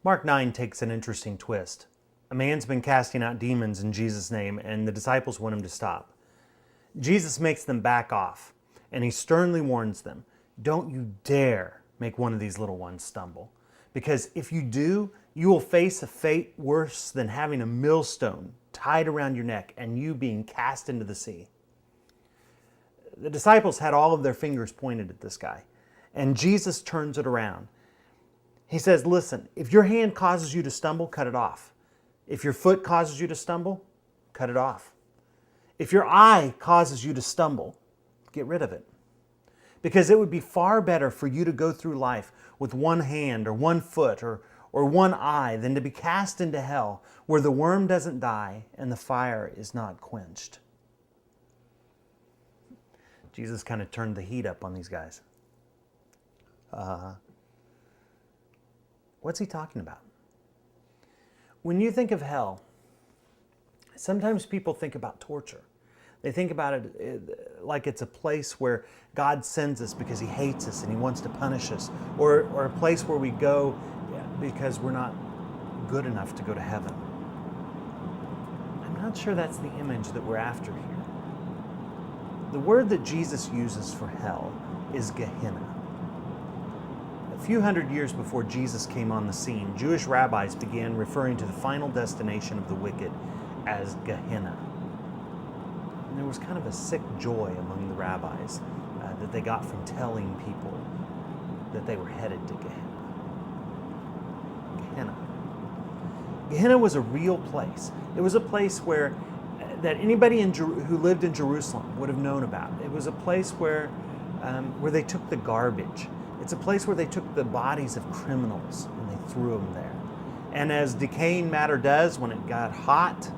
Mark 9 takes an interesting twist. A man's been casting out demons in Jesus' name, and the disciples want him to stop. Jesus makes them back off, and he sternly warns them, don't you dare make one of these little ones stumble. Because if you do, you will face a fate worse than having a millstone tied around your neck and you being cast into the sea. The disciples had all of their fingers pointed at this guy, and Jesus turns it around. He says, listen, if your hand causes you to stumble, cut it off. If your foot causes you to stumble, cut it off. If your eye causes you to stumble, get rid of it. Because it would be far better for you to go through life with one hand or one foot or one eye than to be cast into hell where the worm doesn't die and the fire is not quenched. Jesus kind of turned the heat up on these guys. What's he talking about? When you think of hell, sometimes people think about torture. They think about it like it's a place where God sends us because he hates us and he wants to punish us, or a place where we go because we're not good enough to go to heaven. I'm not sure that's the image that we're after here. The word that Jesus uses for hell is Gehenna. A few hundred years before Jesus came on the scene, Jewish rabbis began referring to the final destination of the wicked as Gehenna. And there was kind of a sick joy among the rabbis that they got from telling people that they were headed to Gehenna. Gehenna was a real place. It was a place where that anybody who lived in Jerusalem would have known about. It was a place where they took the garbage. It's a place where they took the bodies of criminals and they threw them there. And as decaying matter does, when it got hot,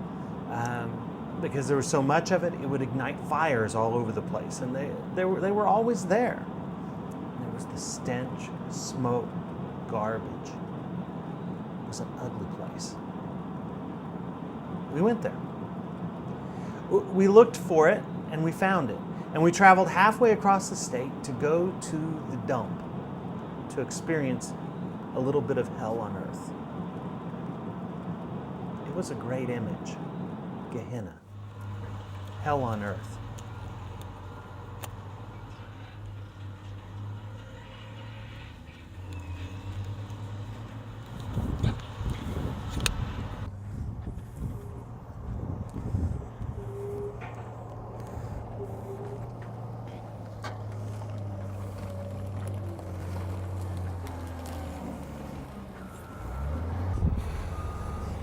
because there was so much of it, it would ignite fires all over the place. And they were always there. And there was the stench, smoke, garbage. It was an ugly place. We went there. We looked for it and we found it. And we traveled halfway across the state to go to the dump to experience a little bit of hell on earth. It was a great image. Gehenna. Hell on earth.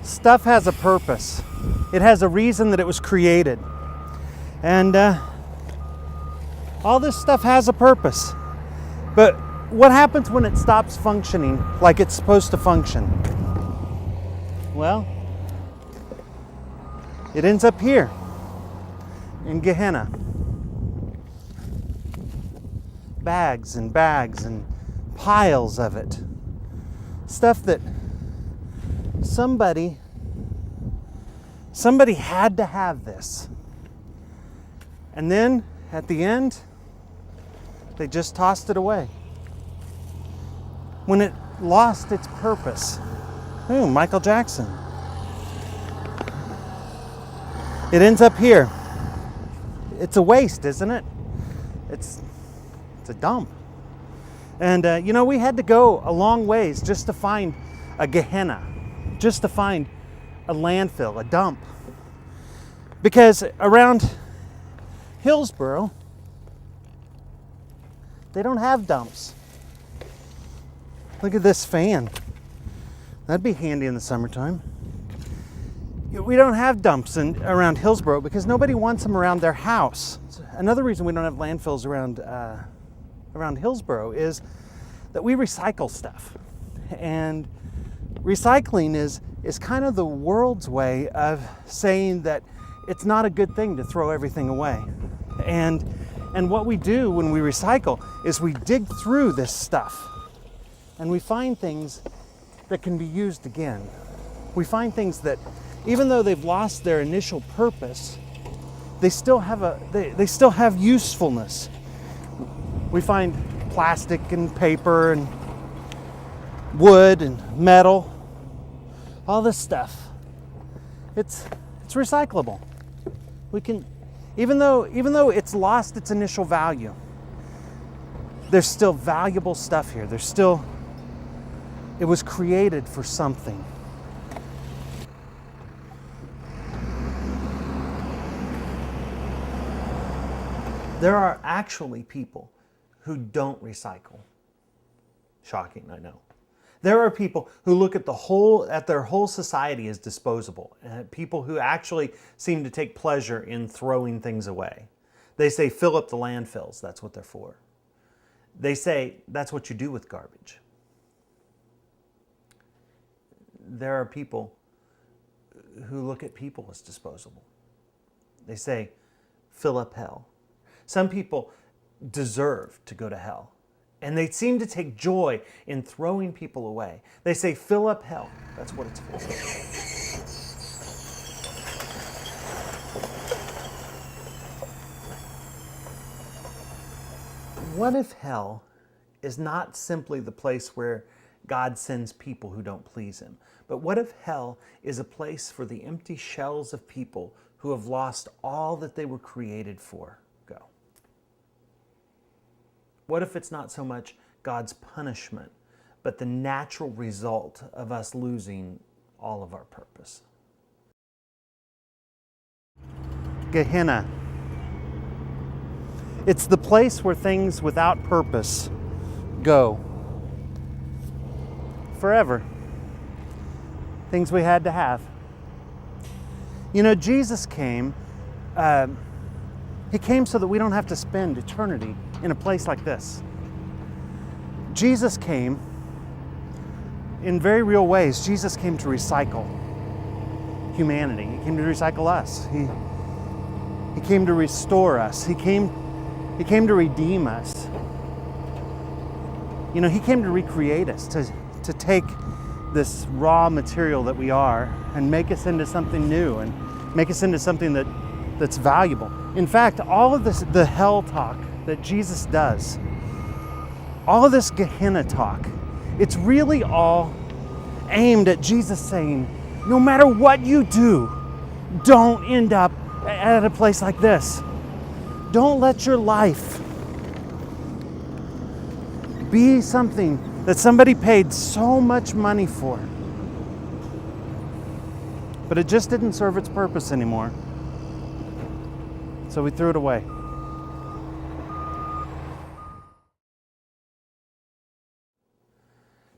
Stuff has a purpose. It has a reason that it was created. And all this stuff has a purpose. But what happens when it stops functioning like it's supposed to function? Well, it ends up here in Gehenna. Bags and bags and piles of it. Stuff that somebody had to have this. And then at the end, they just tossed it away. When it lost its purpose. Ooh, Michael Jackson. It ends up here. It's a waste, isn't it? It's a dump. And we had to go a long ways just to find a Gehenna, just to find a landfill, a dump. Because around Hillsboro, they don't have dumps. Look at this fan. That'd be handy in the summertime. We don't have dumps around Hillsboro because nobody wants them around their house. Another reason we don't have landfills around Hillsboro is that we recycle stuff. And recycling is kind of the world's way of saying that it's not a good thing to throw everything away. And what we do when we recycle is we dig through this stuff and we find things that can be used again. We find things that, even though they've lost their initial purpose, they still have usefulness. We find plastic and paper and wood and metal all this stuff, it's recyclable. We can, even though it's lost its initial value, there's still valuable stuff here. It was created for something. There are actually people who don't recycle. Shocking, I know. There are people who look at their whole society as disposable. People who actually seem to take pleasure in throwing things away. They say, fill up the landfills. That's what they're for. They say, that's what you do with garbage. There are people who look at people as disposable. They say, fill up hell. Some people deserve to go to hell, and they seem to take joy in throwing people away. They say, fill up hell. That's what it's for. What if hell is not simply the place where God sends people who don't please Him, but what if hell is a place for the empty shells of people who have lost all that they were created for? What if it's not so much God's punishment, but the natural result of us losing all of our purpose? Gehenna. It's the place where things without purpose go. Forever. Things we had to have. You know, Jesus came, He came so that we don't have to spend eternity in a place like this. Jesus came in very real ways. Jesus came to recycle humanity. He came to recycle us. He came to restore us. He came to redeem us. You know, He came to recreate us, to take this raw material that we are and make us into something new and make us into something that's valuable. In fact, all of this, the hell talk that Jesus does, all of this Gehenna talk, it's really all aimed at Jesus saying, no matter what you do, don't end up at a place like this. Don't let your life be something that somebody paid so much money for, but it just didn't serve its purpose anymore. So we threw it away.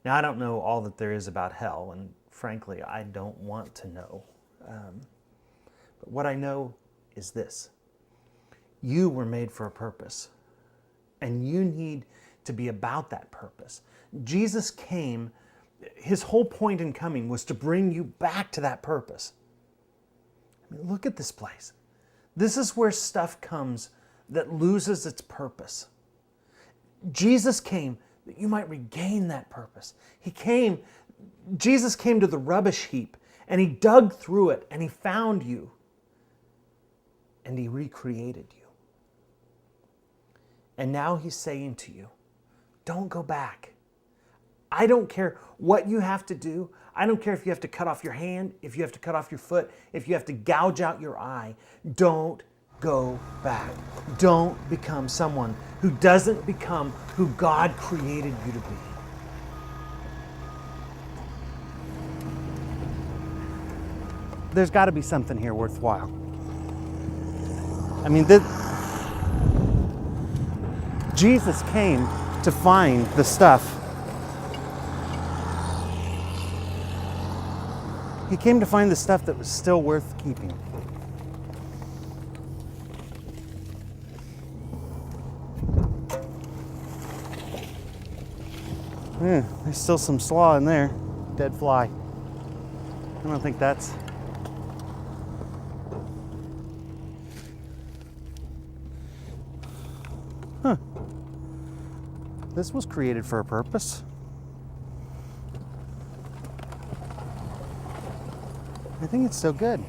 Now, I don't know all that there is about hell, and frankly, I don't want to know. But what I know is this. You were made for a purpose, and you need to be about that purpose. Jesus came, His whole point in coming was to bring you back to that purpose. I mean, look at this place. This is where stuff comes that loses its purpose. Jesus came that you might regain that purpose. Jesus came to the rubbish heap, and He dug through it, and He found you, and He recreated you. And now He's saying to you, don't go back. I don't care what you have to do. I don't care if you have to cut off your hand, if you have to cut off your foot, if you have to gouge out your eye. Don't go back. Don't become someone who doesn't become who God created you to be. There's got to be something here worthwhile. I mean, Jesus came to find the stuff. He came to find the stuff that was still worth keeping. There's still some slaw in there. Dead fly. I don't think that's... This was created for a purpose. I think it's still good.